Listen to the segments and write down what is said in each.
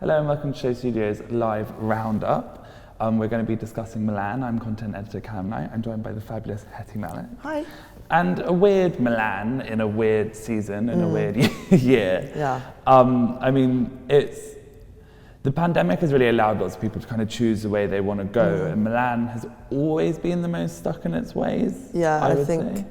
Hello and welcome to Show Studios Live Roundup. We're going to be discussing Milan. I'm content editor Calum. I'm joined by the fabulous Hetty. Hi. And a weird Milan in a weird season, in a weird year. Yeah. The pandemic has really allowed lots of people to kind of choose the way they want to go, and Milan has always been the most stuck in its ways. Yeah, I think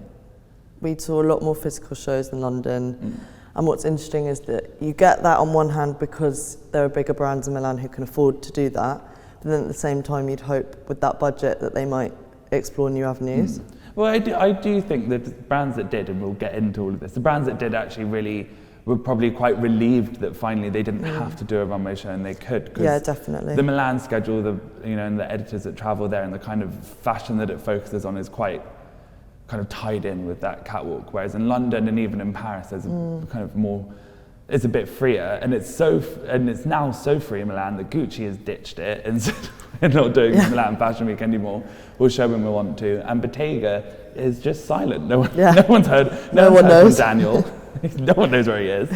we saw a lot more physical shows than London. And what's interesting is that you get that on one hand because there are bigger brands in Milan who can afford to do that, but then at the same time you'd hope with that budget that they might explore new avenues. Well, I do think that the brands that did, and we'll get into all of this, the brands that did actually really were probably quite relieved that finally they didn't have to do a runway show and they could. Yeah, definitely. The Milan schedule, and the editors that travel there and the kind of fashion that it focuses on is quite kind of tied in with that catwalk, whereas in London and even in Paris there's a kind of more, it's a bit freer, and it's now so free in Milan that Gucci has ditched it and said we're not doing Milan Fashion Week anymore. We'll show when we want to, and Bottega is just silent. No one's heard. No one knows from Daniel. No one knows where he is.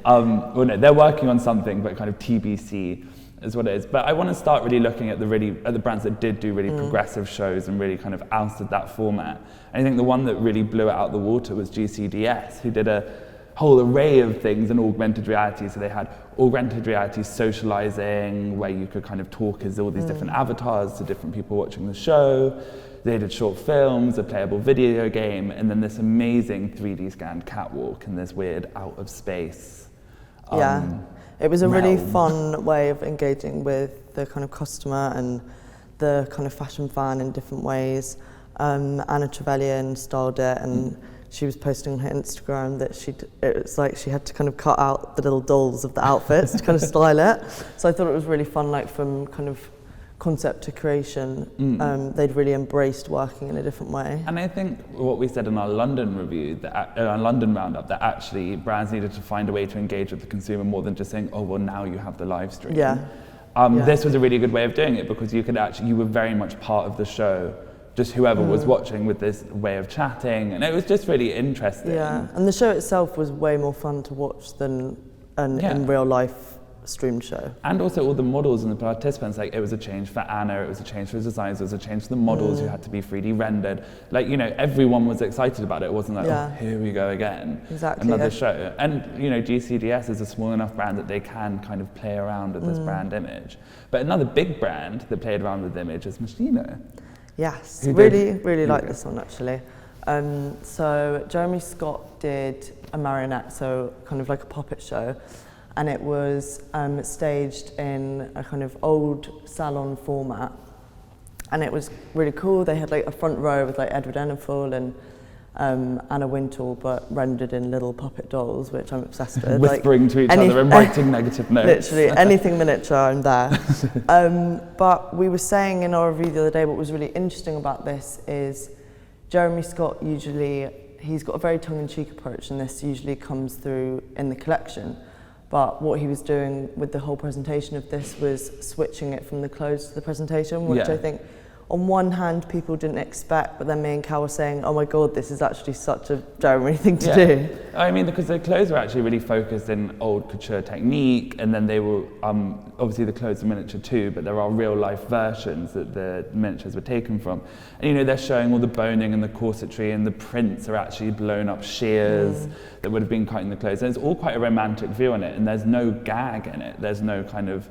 Well, no, they're working on something, but kind of TBC is what it is. But I want to start really looking at the brands that did do really progressive shows and really kind of ousted that format. And I think the one that really blew it out the water was GCDS, who did a whole array of things in augmented reality. So they had augmented reality socializing, where you could kind of talk as all these different avatars to different people watching the show. They did short films, a playable video game, and then this amazing 3D scanned catwalk and this weird out of space. It was a really fun way of engaging with the kind of customer and the kind of fashion fan in different ways. Anna Trevelyan styled it, and she was posting on her Instagram that it was like she had to kind of cut out the little dolls of the outfits to kind of style it. So I thought it was really fun, like from kind of concept to creation. They'd really embraced working in a different way. And I think what we said in our London review, our London roundup, that actually brands needed to find a way to engage with the consumer more than just saying, oh, well, now you have the live stream. This was a really good way of doing it, because you were very much part of the show, just whoever was watching, with this way of chatting, and it was just really interesting. Yeah, and the show itself was way more fun to watch than in real life streamed show. And also all the models and the participants, like it was a change for Anna, it was a change for the designers, it was a change for the models who had to be 3D rendered. Like, everyone was excited about it. It wasn't like, oh, here we go again. Exactly. Another show. And, GCDS is a small enough brand that they can kind of play around with this brand image. But another big brand that played around with the image is Mahlich. Yes, really like this one actually. So Jeremy Scott did a marionette, so kind of like a puppet show. And it was staged in a kind of old salon format, and it was really cool. They had like a front row with like Edward Enninful and Anna Wintour, but rendered in little puppet dolls, which I'm obsessed with. Whispering to each other and writing negative notes. Literally, anything miniature, I'm there. But we were saying in our review the other day, what was really interesting about this is Jeremy Scott he's got a very tongue-in-cheek approach, and this usually comes through in the collection. But what he was doing with the whole presentation of this was switching it from the clothes to the presentation, which I think on one hand people didn't expect, but then me and Cal were saying, oh my God, this is actually such a Jeremy thing to do. I mean, because the clothes were actually really focused in old couture technique, and then they were, obviously the clothes are miniature too, but there are real life versions that the miniatures were taken from. And they're showing all the boning and the corsetry, and the prints are actually blown up shears that would have been cutting the clothes. And it's all quite a romantic view on it, and there's no gag in it. There's no kind of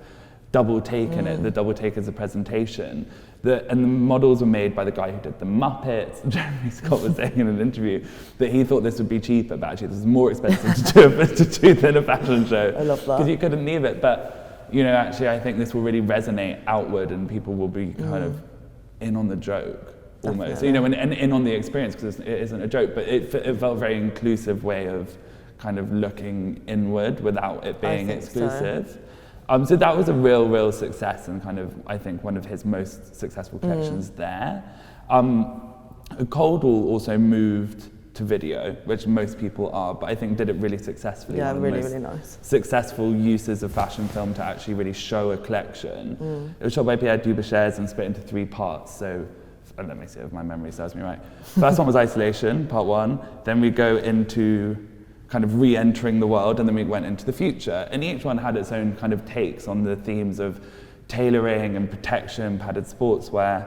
double take in it. The double take is a presentation. And the models were made by the guy who did the Muppets. Jeremy Scott was saying in an interview that he thought this would be cheaper, but actually this was more expensive to do than a fashion show. I love that. Because you couldn't leave it. But, actually I think this will really resonate outward, and people will be kind of in on the joke almost. Definitely. And in on the experience, because it isn't a joke, but it felt a very inclusive way of kind of looking inward without it being exclusive. So. So that was a real success, and kind of, I think, one of his most successful collections there. Cold Wool also moved to video, which most people are, but I think did it really successfully. Yeah, really nice. Successful uses of fashion film to actually really show a collection. It was shot by Pierre Dubuchès and split into 3 parts, so let me see if my memory serves me right. First one was Isolation, part 1, then we go into kind of re-entering the world, and then we went into the future. And each one had its own kind of takes on the themes of tailoring and protection, padded sportswear,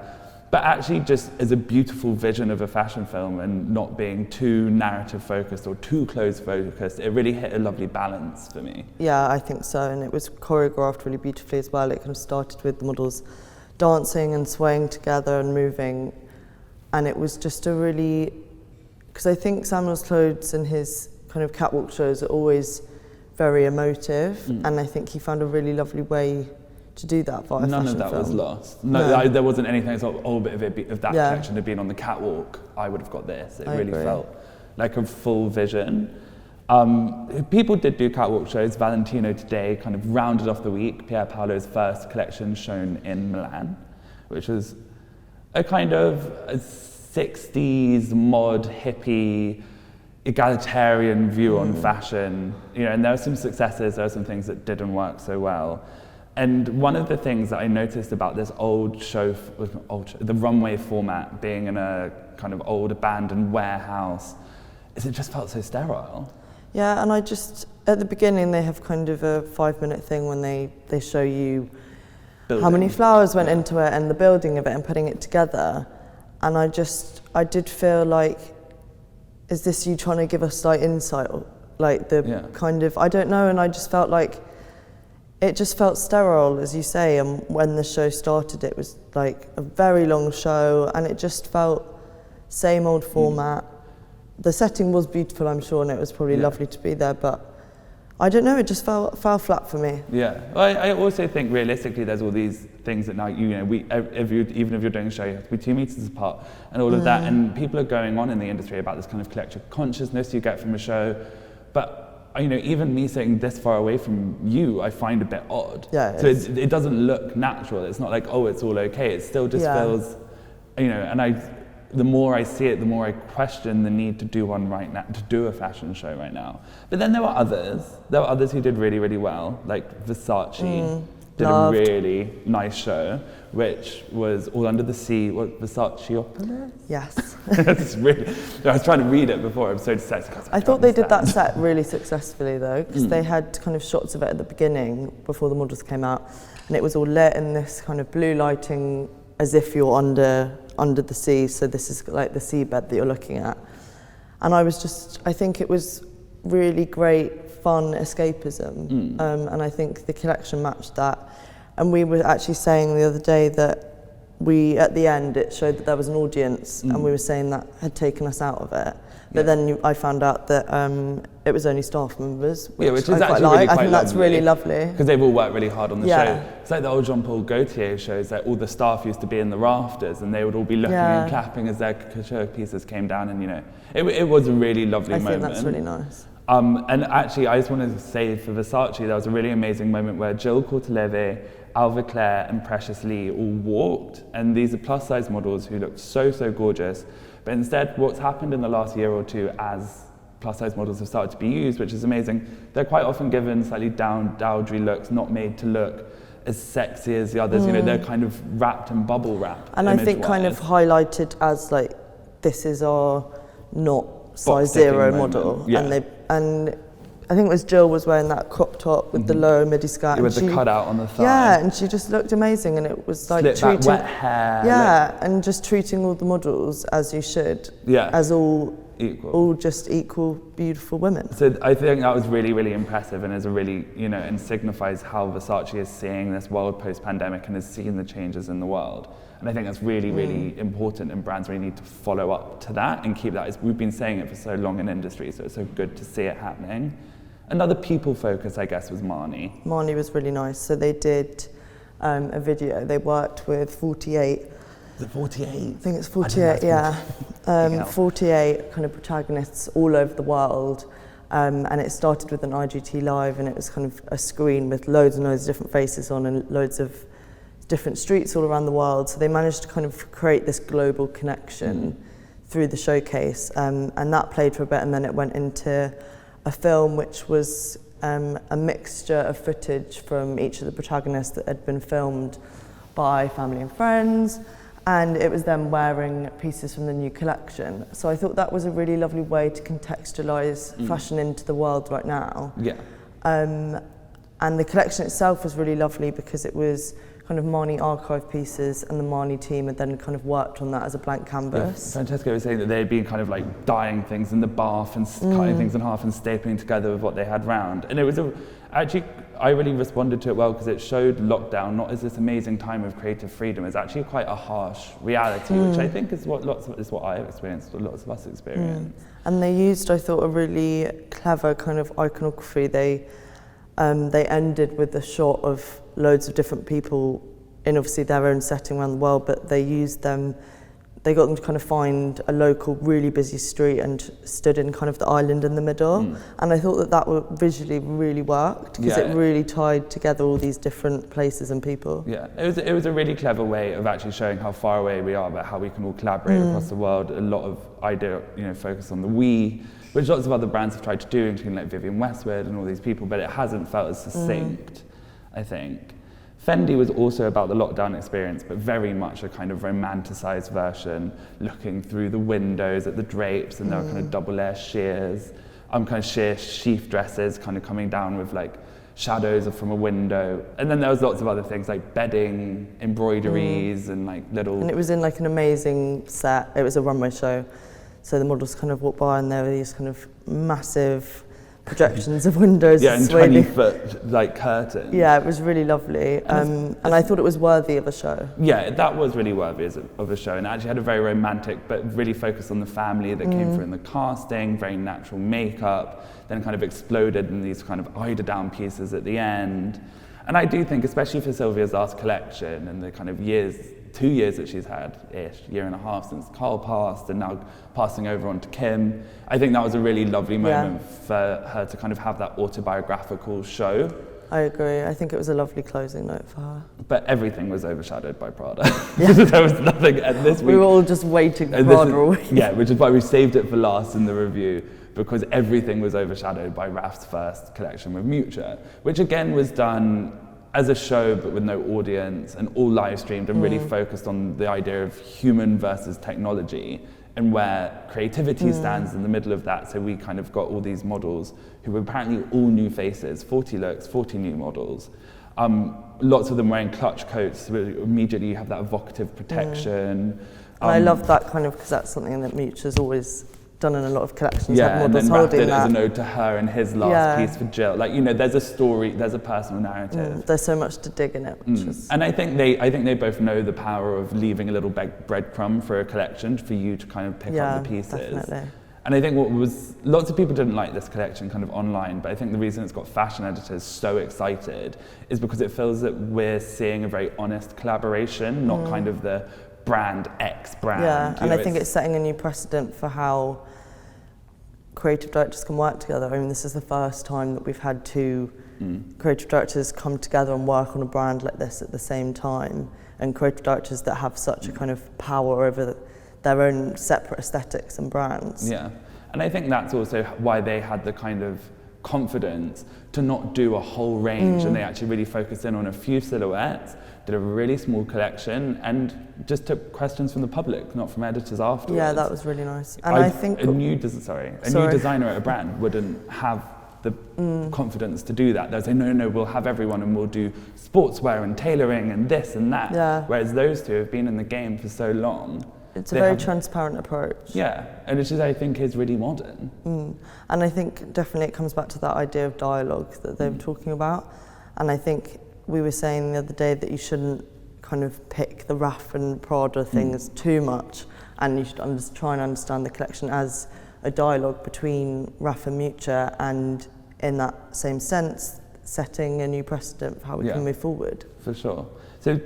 but actually just as a beautiful vision of a fashion film and not being too narrative focused or too clothes focused. It really hit a lovely balance for me. Yeah, I think so, and it was choreographed really beautifully as well. It kind of started with the models dancing and swaying together and moving, and it was just a really, because I think Samuel's clothes and his kind of catwalk shows are always very emotive, and I think he found a really lovely way to do that via None fashion of that film. was lost. No. There wasn't anything sort of, oh, bit of that collection had been on the catwalk, I would have got this. It really felt like a full vision. People did do catwalk shows. Valentino today kind of rounded off the week, Pier Paolo's first collection shown in Milan, which was a kind of a 60s mod, hippie, egalitarian view on fashion. You know, and there were some successes, there were some things that didn't work so well. And one of the things that I noticed about this old show, the runway format being in a kind of old abandoned warehouse, is it just felt so sterile. Yeah, and I just, at the beginning they have kind of a 5-minute thing when they show you how many flowers went into it and the building of it and putting it together. And I did feel like, is this you trying to give us like insight, or like the kind of, I don't know, and I just felt like, it just felt sterile, as you say, and when the show started it was like a very long show and it just felt same old format. The setting was beautiful, I'm sure, and it was probably lovely to be there, but I don't know, it just fell flat for me. Yeah, I also think realistically there's all these things that now, even if you're doing a show, you have to be 2 meters apart and all of that, and people are going on in the industry about this kind of collective consciousness you get from a show, but even me sitting this far away from you, I find a bit odd. Yeah, so it doesn't look natural. It's not like, oh, it's all okay. It still just feels, and the more I see it, the more I question the need to do one right now, to do a fashion show right now. But then there were others. There were others who did really, really well, like Versace did a really nice show, which was all under the sea. What, Versaceopolis? Yes. It's really, I was trying to read it before. I'm so dyslexic. I thought they did that set really successfully though, because they had kind of shots of it at the beginning before the models came out, and it was all lit in this kind of blue lighting as if you're under the sea. So this is like the seabed that you're looking at. And I think it was really great, fun escapism. And I think the collection matched that. And we were actually saying the other day that at the end, it showed that there was an audience, and we were saying that had taken us out of it. But then I found out that it was only staff members, which is I actually quite like. really I think that's really lovely. Because they've all worked really hard on the show. It's like the old Jean-Paul Gaultier shows that all the staff used to be in the rafters and they would all be looking and clapping as their couture pieces came down, and it was a really lovely moment. I think that's really nice. And actually, I just wanted to say for Versace, there was a really amazing moment where Jill Corteleve, Alva Clare and Precious Lee all walked, and these are plus size models who looked so gorgeous, but instead what's happened in the last year or two as plus size models have started to be used, which is amazing, they're quite often given slightly dowdry looks, not made to look as sexy as the others. They're kind of wrapped in bubble wrap. And I think kind of highlighted as like, this is our not size zero model. And I think it was Jill was wearing that crop top with the low midi skirt. With the cutout on the thigh. Yeah, and she just looked amazing, and it was like treating wet hair. Yeah, and just treating all the models as you should. Yeah. As all just equal, beautiful women. So I think that was really, really impressive, and is a really, and signifies how Versace is seeing this world post-pandemic and is seeing the changes in the world. And I think that's really, really important, and brands really need to follow up to that and keep that. We've been saying it for so long in industry, so it's so good to see it happening. Another people focus, I guess, was Marni. Marni was really nice. So they did a video. They worked with 48. Is it 48? I think it's 48, yeah. 48 kind of protagonists all over the world. And it started with an IGT Live, and it was kind of a screen with loads and loads of different faces on and loads of different streets all around the world. So they managed to kind of create this global connection through the showcase. And that played for a bit, and then it went into a film which was a mixture of footage from each of the protagonists that had been filmed by family and friends. and it was them wearing pieces from the new collection. So I thought that was a really lovely way to contextualise fashion into the world right now. Yeah. And the collection itself was really lovely because it was kind of Marni archive pieces, and the Marni team had then kind of worked on that as a blank canvas. Yeah, Francesca was saying that they'd been kind of like dyeing things in the bath and cutting things in half and stapling together with what they had round. And it was actually, I really responded to it well because it showed lockdown not as this amazing time of creative freedom, it's actually quite a harsh reality, which I think is what I've experienced, what lots of us experience. And they used, I thought, a really clever kind of iconography. They ended with a shot of loads of different people in obviously their own setting around the world, but they got them to kind of find a local really busy street and stood in kind of the island in the middle. And I thought that visually really worked because it really tied together all these different places and people. Yeah, it was a really clever way of actually showing how far away we are, but how we can all collaborate across the world. A lot of idea, focus on the we, which lots of other brands have tried to do, including like Vivienne Westwood and all these people, but it hasn't felt as succinct, I think. Fendi was also about the lockdown experience, but very much a kind of romanticised version, looking through the windows at the drapes, and there were kind of double layer sheers, kind of sheer sheath dresses kind of coming down with like shadows from a window. And then there was lots of other things like bedding, embroideries, and like little... And it was in like an amazing set. It was a runway show. So the models kind of walked by and there were these kind of massive projections of windows. Yeah, and 20-foot like curtains. Yeah, it was really lovely. And I thought it was worthy of a show. Yeah, that was really worthy of a show, and it actually had a very romantic, but really focused on the family that came through in the casting, very natural makeup, then kind of exploded in these kind of eider-down pieces at the end. And I do think, especially for Sylvia's last collection and the kind of 2 years that she's had-ish, year and a half since Carl passed and now passing over on to Kim, I think that was a really lovely moment for her to kind of have that autobiographical show. I agree. I think it was a lovely closing note for her. But everything was overshadowed by Prada. There was nothing at this week. We were all just waiting for Prada all week. Yeah, which is why we saved it for last in the review, because everything was overshadowed by Raf's first collection with Mucha, which again was done as a show but with no audience and all live streamed and really focused on the idea of human versus technology and where creativity stands in the middle of that. So we kind of got all these models who were apparently all new faces, 40 looks, 40 new models. Lots of them wearing clutch coats, so immediately you have that evocative protection. And I love that kind of, because that's something that Mucha's always done in a lot of collections, yeah, have models and then holding wrapped it that. as an ode to her and his last piece for Jill. Like, there's a story, there's a personal narrative. There's so much to dig in it. Which is... And I think they both know the power of leaving a little breadcrumb for a collection for you to kind of pick up the pieces. Definitely. And I think lots of people didn't like this collection kind of online, but I think the reason it's got fashion editors so excited is because it feels that we're seeing a very honest collaboration, not kind of the brand X brand. Yeah, and I think it's setting a new precedent for how creative directors can work together. I mean, this is the first time that we've had two creative directors come together and work on a brand like this at the same time, and creative directors that have such a kind of power over their own separate aesthetics and brands. Yeah, and I think that's also why they had the kind of confidence to not do a whole range, and they actually really focused in on a few silhouettes, did a really small collection, and just took questions from the public, not from editors afterwards. Yeah, that was really nice. And I think a new designer at a brand wouldn't have the confidence to do that. They'll say, no, we'll have everyone and we'll do sportswear and tailoring and this and that. Yeah. Whereas those two have been in the game for so long. It's a very transparent approach. Yeah, and which I think is really modern. And I think definitely it comes back to that idea of dialogue that they were talking about. And I think we were saying the other day that you shouldn't kind of pick the Raf and Prada things too much, and you should try and understand the collection as a dialogue between Raf and Mucha, and in that same sense, setting a new precedent for how we can move forward. For sure. So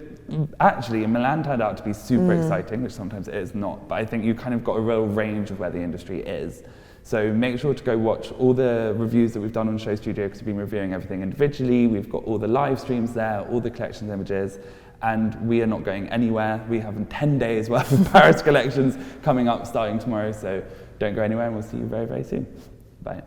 actually, Milan turned out to be super exciting, which sometimes it is not, but I think you kind of got a real range of where the industry is. So make sure to go watch all the reviews that we've done on Show Studio, because we've been reviewing everything individually. We've got all the live streams there, all the collections images, and we are not going anywhere. We have 10 days worth of Paris collections coming up starting tomorrow, so don't go anywhere, and we'll see you very, very soon. Bye.